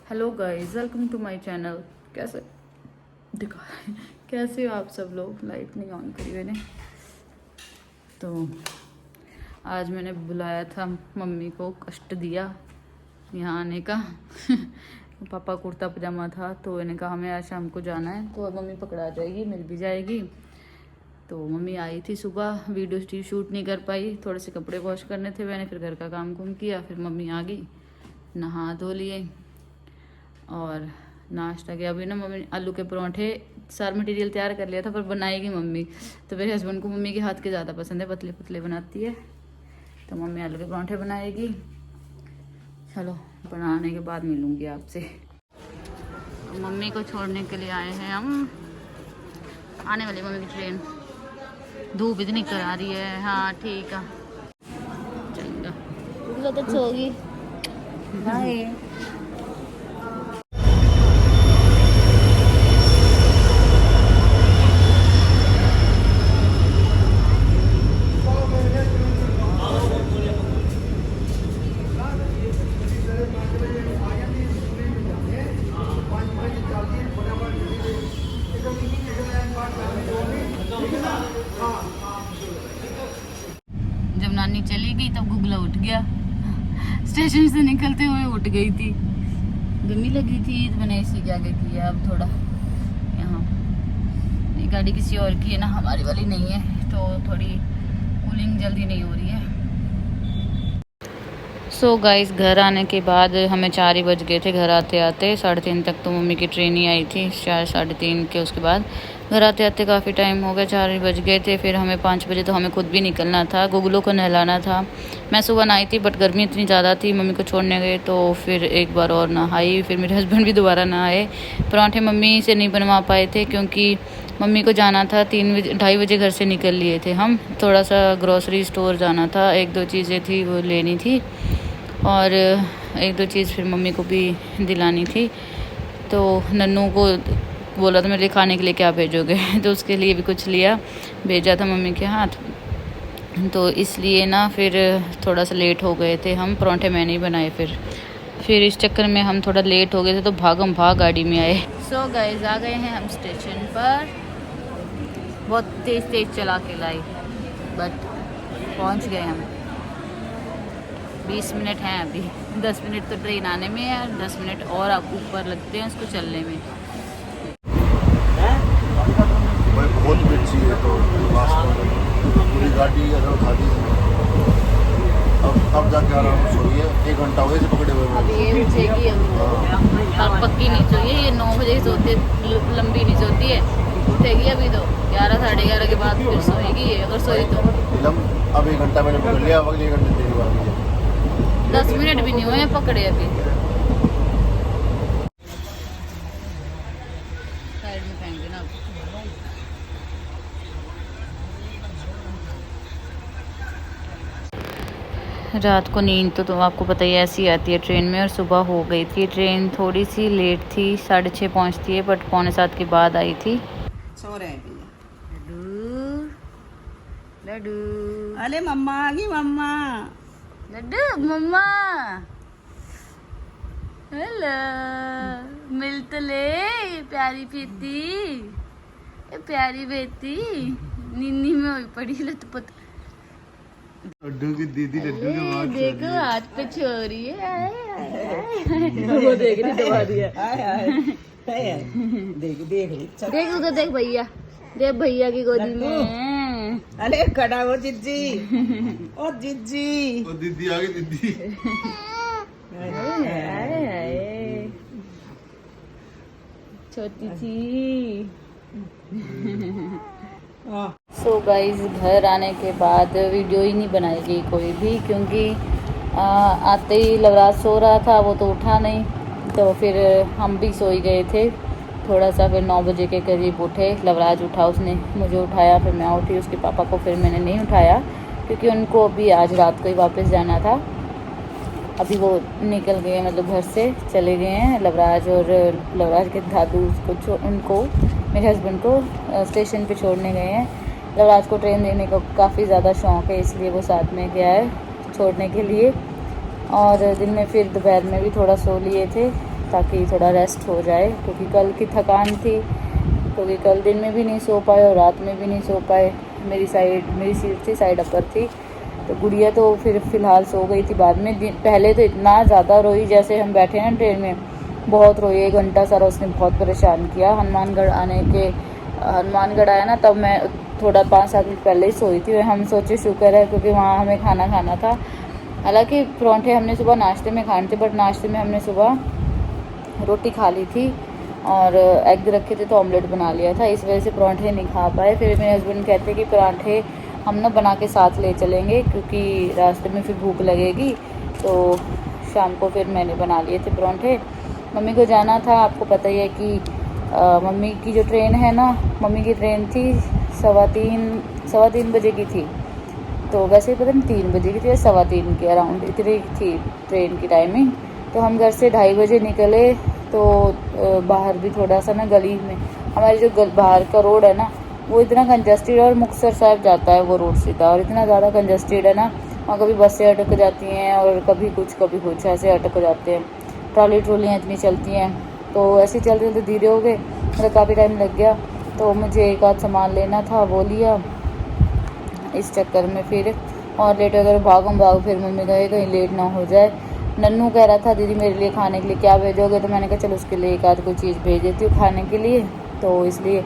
Hello guys, welcome to my channel. कैसे हो आप सब लोग? लाइट नहीं ऑन करी मैंने तो आज मैंने बुलाया था मम्मी को, कष्ट दिया यहाँ आने का। पापा कुर्ता पजामा था तो इन्हें कहा हमें आज शाम को जाना है, तो अब मम्मी पकड़ा जाएगी, मिल भी जाएगी। तो मम्मी आई थी सुबह, वीडियो शूट नहीं कर पाई, थोड़े से कपड़े वॉश करने थे मैंने, फिर घर का काम कुम किया, फिर मम्मी आ गई, नहा धो लिए और नाश्ता किया। अभी ना मम्मी आलू के परोंठे, सारा मटेरियल तैयार कर लिया था पर बनाएगी मम्मी। तो मेरे हस्बैंड को मम्मी के हाथ के ज़्यादा पसंद है, पतले पतले बनाती है, तो मम्मी आलू के परोंठे बनाएगी। चलो बनाने के बाद मिलूँगी आपसे। मम्मी को छोड़ने के लिए आए हैं हम, आने वाली मम्मी की ट्रेन, धूप इतनी करा रही है। हाँ ठीक है, चलेगा तो सोगी। बाय। जब नानी चली गई तब गुगला उठ गया, स्टेशन से निकलते हुए उठ गई थी, गर्मी लगी थी तो मैंने इसी के आगे किया। अब थोड़ा यहाँ ये गाड़ी किसी और की है ना, हमारी वाली नहीं है, तो थोड़ी कूलिंग जल्दी नहीं हो रही है। सो गाइस, घर आने के बाद हमें 4 ही बज गए थे घर आते आते। 3:30 तक तो मम्मी की ट्रेन ही आई थी, 4 3:30 के। उसके बाद घर आते आते काफ़ी टाइम हो गया, 4 ही बज गए थे। फिर हमें 5 बजे तो हमें खुद भी निकलना था, गुगलों को नहलाना था। मैं सुबह नहाई थी बट गर्मी इतनी ज़्यादा थी, मम्मी को छोड़ने गए तो फिर एक बार और नहाई। फिर मेरे हस्बैंड भी दोबारा नहाए। पराठे मम्मी से नहीं बनवा पाए थे क्योंकि मम्मी को जाना था 2:30 बजे घर से निकल लिए थे हम। थोड़ा सा ग्रॉसरी स्टोर जाना था, 1-2 चीज़ें थी वो लेनी थी और 1-2 चीज़ फिर मम्मी को भी दिलानी थी। तो नन्नू को बोला था मेरे लिए खाने के लिए क्या भेजोगे, तो उसके लिए भी कुछ लिया, भेजा था मम्मी के हाथ। तो इसलिए ना फिर थोड़ा सा लेट हो गए थे हम, पराठे मैंने ही बनाए। फिर इस चक्कर में हम थोड़ा लेट हो गए थे तो भागम भाग गाड़ी में आए। सो गाइस, आ गए हैं हम स्टेशन पर, बहुत तेज़ चला के लाई बट पहुंच गए हम। 20 मिनट हैं अभी, 10 मिनट तो ट्रेन आने में है, 10 मिनट और आप ऊपर लगते हैं उसको चलने में। बहुत मिर्ची है तो पूरी गाड़ी अगर उठा दी, अब जाके आराम से सोइए। 1 घंटा हो गया पकड़े हुए। अब ये उठेगी अब पक्की नहीं सोई है, ये 9 बजे सोती है, लंबी नहीं सोती है, उठेगी अभी तो 11 साढ़े 11 के बाद फिर सोएगी ये, अगर सोई तो। अब 1 घंटा मैंने पकड़ लिया, अगले 1 घंटे तेरी बात है। 10 मिनट भी नहीं हुए पकड़े अभी। साइड में फेंक देना। रात को नींद तो आपको पता ही ऐसी आती है ट्रेन में, और सुबह हो गई थी ट्रेन, थोड़ी सी लेट थी, 6:30 पहुंचती है बट 6:45 के बाद आई थी। सो रहे हैं लड्डू, अरे मम्मा आ गई, मम्मा लड्डू मम्मा, हेलो, मिल तो ले प्यारी पीती, प्यारी बेटी, नीनी में हुई पड़ी लटपट। लड्डू की दीदी लड्डू के बाद देखो हाथ पे छोरी है, वो देख रही दबा दिया। देख देख देख उधर, देख भैया, देख भैया की गोदी में। अरे खड़ा हो जिज्जी, ओ जिज्जी, वो दीदी आ गई दीदी। छोटी सी। सो गाइस, घर आने के बाद वीडियो ही नहीं बनाई गई कोई भी, क्योंकि आते ही लवराज सो रहा था, वो तो उठा नहीं, तो फिर हम भी सो ही गए थे थोड़ा सा। फिर 9 बजे के करीब उठे, लवराज उठा, उसने मुझे उठाया, फिर मैं उठी, उसके पापा को फिर मैंने नहीं उठाया क्योंकि उनको अभी आज रात को ही वापस जाना था। अभी वो निकल गए, मतलब घर से चले गए हैं लवराज, और लवराज के दादू उनको मेरे हस्बैंड को स्टेशन पे छोड़ने गए हैं। लवराज को ट्रेन देने का काफ़ी ज़्यादा शौक़ है, इसलिए वो साथ में गया है छोड़ने के लिए। और दिन में फिर दोपहर में भी थोड़ा सो लिए थे ताकि थोड़ा रेस्ट हो जाए, क्योंकि कल की थकान थी, क्योंकि कल दिन में भी नहीं सो पाए और रात में भी नहीं सो पाए। मेरी सीट थी साइड अपर थी, तो गुड़िया तो फिर फ़िलहाल सो गई थी। बाद में पहले तो इतना ज़्यादा रोई, जैसे हम बैठे ना ट्रेन में, बहुत रोई, 1 घंटा सारा उसने बहुत परेशान किया। हनुमानगढ़ आया ना, तब मैं थोड़ा 5-7 मिनट पहले ही सोई थी। हम सोचे शुक्र है, क्योंकि वहाँ हमें खाना खाना था। हालांकि परांठे हमने सुबह नाश्ते में खाने थे, बट नाश्ते में हमने सुबह रोटी खा ली थी और एग रखे थे तो ऑमलेट बना लिया था, इस वजह से परांठे नहीं खा पाए। फिर मेरे हस्बैंड कहते कि परांठे हम ना बना के साथ ले चलेंगे, क्योंकि रास्ते में फिर भूख लगेगी। तो शाम को फिर मैंने बना लिए थे परांठे। मम्मी को जाना था, आपको पता ही है कि मम्मी की जो ट्रेन है ना, मम्मी की ट्रेन थी 3:15 बजे की थी। तो वैसे पता नहीं 3 बजे की थी या 3:15 के अराउंड, इतनी थी ट्रेन की टाइमिंग। तो हम घर से 2:30 बजे निकले। तो बाहर भी थोड़ा सा ना गली में, हमारी जो बाहर का रोड है ना, वो इतना कंजस्टेड है, और मुक्तसर साहब जाता है वो रोड सीधा, और इतना ज़्यादा कंजस्टेड है ना, वहाँ कभी बसें अटक जाती हैं और कभी कुछ ऐसे अटक जाते हैं। ट्रॉलियाँ इतनी चलती हैं, तो ऐसे चलते चलते धीरे हो गए, मतलब काफ़ी टाइम लग गया। तो मुझे एक आध सामान लेना था, वो लिया। इस चक्कर में फिर और लेट हो गए, भाग फिर मम्मी कहे कहीं लेट ना हो जाए। नन्नू कह रहा था दीदी मेरे लिए खाने के लिए क्या भेजोगे, तो मैंने कहा चलो उसके लिए एक आध कोई चीज़ भेज देती हूँ खाने के लिए। तो इसलिए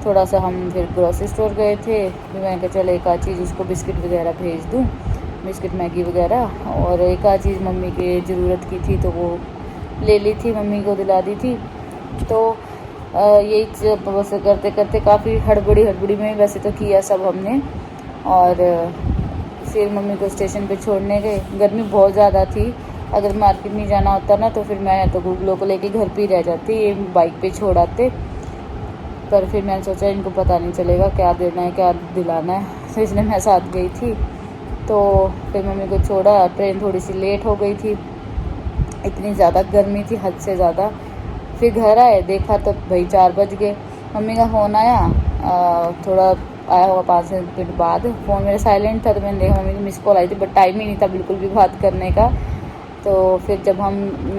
थोड़ा सा हम फिर ग्रोसरी स्टोर गए थे, फिर मैंने कहा चलो एक आध चीज़ उसको बिस्किट वगैरह भेज दूँ, बिस्किट मैगी वगैरह, और एक आध चीज़ मम्मी की ज़रूरत की थी तो वो ले ली थी, मम्मी को दिला दी थी। तो यही बस करते करते काफ़ी हड़बड़ी में वैसे तो किया सब हमने। और फिर मम्मी को स्टेशन पे छोड़ने गए। गर्मी बहुत ज़्यादा थी, अगर मार्केट नहीं जाना होता ना तो फिर मैं तो गुगलों को लेके घर पे ही रह जाती, ये बाइक पे छोड़ आते। पर फिर मैंने सोचा इनको पता नहीं चलेगा क्या देना है क्या दिलाना है, तो इसलिए मैं साथ गई थी। तो फिर मम्मी को छोड़ा, ट्रेन थोड़ी सी लेट हो गई थी, इतनी ज़्यादा गर्मी थी हद से ज़्यादा। फिर घर आए, देखा तो भाई 4 बज गए। मम्मी का फ़ोन आया, थोड़ा आया होगा 5 मिनट बाद। फ़ोन मेरा साइलेंट था, तो मैंने देखा मम्मी की मिस कॉल आई थी, बट टाइम ही नहीं था बिल्कुल भी बात करने का। तो फिर जब हम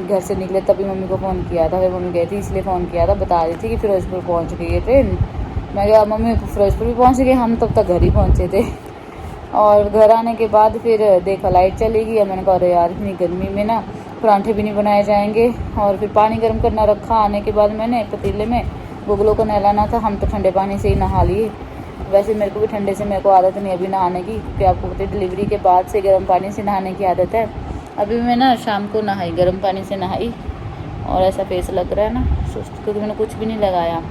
घर से निकले तभी मम्मी को फ़ोन किया था, फिर मम्मी गई थी इसलिए फ़ोन किया था, बता रही थी कि फिरोज़पुर पहुंच गई है ट्रेन। मैं कहा मम्मी फिरोज़पुर भी पहुंच गए, हम तब तक घर ही पहुंचे थे। और घर आने के बाद फिर देखा लाइट चली गई। मैंने कहा अरे यार इतनी गर्मी में ना परांठे भी नहीं बनाए जाएंगे। और फिर पानी गर्म करना रखा, आने के बाद मैंने पतीले में गुगलों को नहलाना था, हम तो ठंडे पानी से ही नहा लिए। वैसे मेरे को भी ठंडे से मेरे को आदत नहीं अभी नहाने की, क्योंकि आपको पता है डिलीवरी के बाद से गर्म पानी से नहाने की आदत है। अभी मैं ना शाम को नहाई, गर्म पानी से नहाई, और ऐसा फेस लग रहा है ना सुस्त, क्योंकि मैंने कुछ भी नहीं लगाया,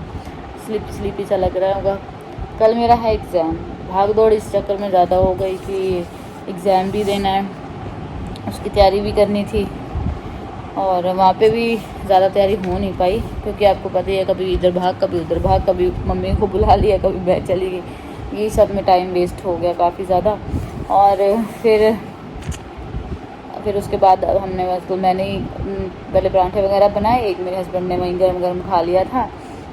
स्लीपी सा लग रहा होगा। कल मेरा है एग्ज़ाम, भाग दौड़ इस चक्कर में ज़्यादा हो गई कि एग्ज़ाम भी देना है, उसकी तैयारी भी करनी थी, और वहाँ पे भी ज़्यादा तैयारी हो नहीं पाई, क्योंकि आपको पता ही है कभी इधर भाग कभी उधर भाग, कभी मम्मी को बुला लिया कभी मैं चली गई, ये सब में टाइम वेस्ट हो गया काफ़ी ज़्यादा। और फिर उसके बाद मैंने ही पहले परांठे वगैरह बनाए, एक मेरे हस्बैंड ने वहीं गर्म खा लिया था।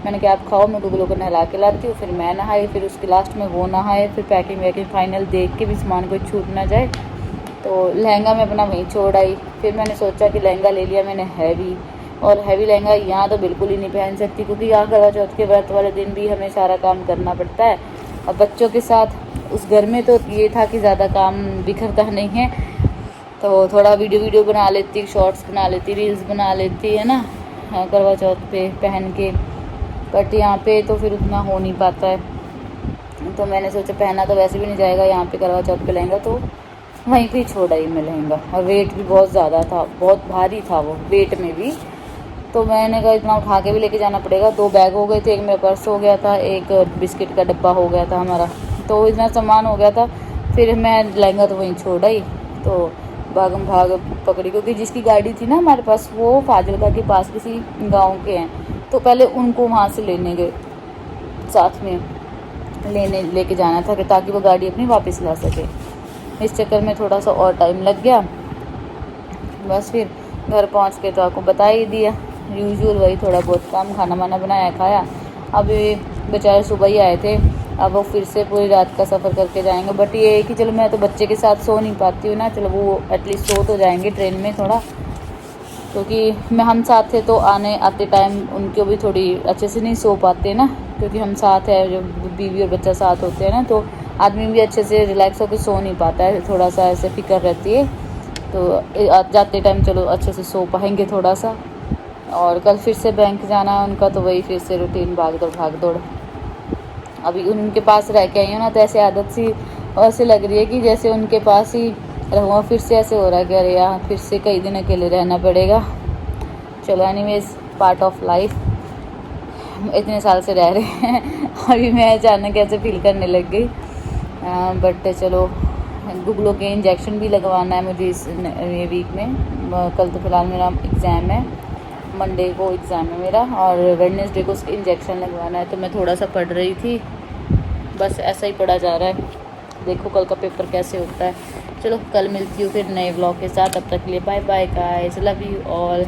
मैंने कहा आप खाओ, मैं गुगलों को नहला के लाती हूँ। फिर मैं नहाई, फिर उसके लास्ट में वो नहाए, फिर पैकिंग फाइनल देख के भी सामान कोई छूट ना जाए। तो लहंगा मैं अपना वहीं छोड़ आई। फिर मैंने सोचा कि लहंगा ले लिया मैंने हैवी, और हैवी लहंगा यहाँ तो बिल्कुल ही नहीं पहन सकती, क्योंकि यहाँ करवा चौथ के व्रत वाले दिन भी हमें सारा काम करना पड़ता है, और बच्चों के साथ उस घर में तो ये था कि ज़्यादा काम बिखरता नहीं है, तो थोड़ा वीडियो बना लेती, शॉर्ट्स बना लेती, रील्स बना लेती है ना करवा चौथ पे पहन के। बट यहाँ पे तो फिर उतना हो नहीं पाता है, तो मैंने सोचा पहना तो वैसे भी नहीं जाएगा यहाँ पे करवा चौथ पे लहंगा, तो वहीं पे छोड़ा ही मैं लहंगा। और वेट भी बहुत ज़्यादा था, बहुत भारी था वो वेट में भी, तो मैंने कहा इतना उठा के भी लेके जाना पड़ेगा। 2 बैग हो गए थे, एक मेरा पर्स हो गया था, एक बिस्किट का डब्बा हो गया था हमारा, तो इतना सामान हो गया था। फिर मैं लहंगा तो वहीं छोड़ा ही, तो भाग पकड़ी, क्योंकि जिसकी गाड़ी थी ना हमारे पास वो फाजिलका के पास किसी गांव के हैं, तो पहले उनको वहाँ से लेने गए, साथ में लेके जाना था कि ताकि वो गाड़ी अपनी वापस ला सके। इस चक्कर में थोड़ा सा और टाइम लग गया। बस फिर घर पहुँच के तो आपको बता ही दिया, यूजुअल वही थोड़ा बहुत काम, खाना वाना बनाया खाया। अब बेचारे सुबह ही आए थे, अब वो फिर से पूरी रात का सफ़र करके जाएंगे। बट ये है कि चलो मैं तो बच्चे के साथ सो नहीं पाती हूँ ना, चलो वो एटलीस्ट सो तो जाएंगे ट्रेन में थोड़ा, क्योंकि हम साथ थे तो आने आते टाइम उनको भी थोड़ी अच्छे से नहीं सो पाते ना, क्योंकि हम साथ है, जो बीवी और बच्चा साथ होते हैं ना, तो आदमी भी अच्छे से रिलैक्स होकर सो नहीं पाता है, थोड़ा सा ऐसे फिक्र रहती है। तो जाते टाइम चलो अच्छे से सो पाएंगे थोड़ा सा। और कल फिर से बैंक जाना है उनका, तो वही फिर से रूटीन भाग दौड़। अभी उनके पास रह के आई हूँ ना, तो ऐसे आदत सी ऐसे लग रही है कि जैसे उनके पास ही रहूँ, फिर से ऐसे हो रहा है कि अरे यार फिर से कई दिन अकेले रहना पड़ेगा। चलो एनीवेज, पार्ट ऑफ लाइफ, इतने साल से रह रहे हैं अभी मैं अचानक ऐसे फील करने लग गई। बट चलो, गुगलों के इंजेक्शन भी लगवाना है मुझे ये वीक में। कल तो फिलहाल मेरा एग्ज़ाम है, मंडे को एग्ज़ाम है मेरा, और वेडनेसडे को उसके इंजेक्शन लगवाना है। तो मैं थोड़ा सा पढ़ रही थी, बस ऐसा ही पढ़ा जा रहा है, देखो कल का पेपर कैसे होता है। चलो कल मिलती हूँ फिर नए व्लॉग के साथ, तब तक के लिए bye bye guys, love you all.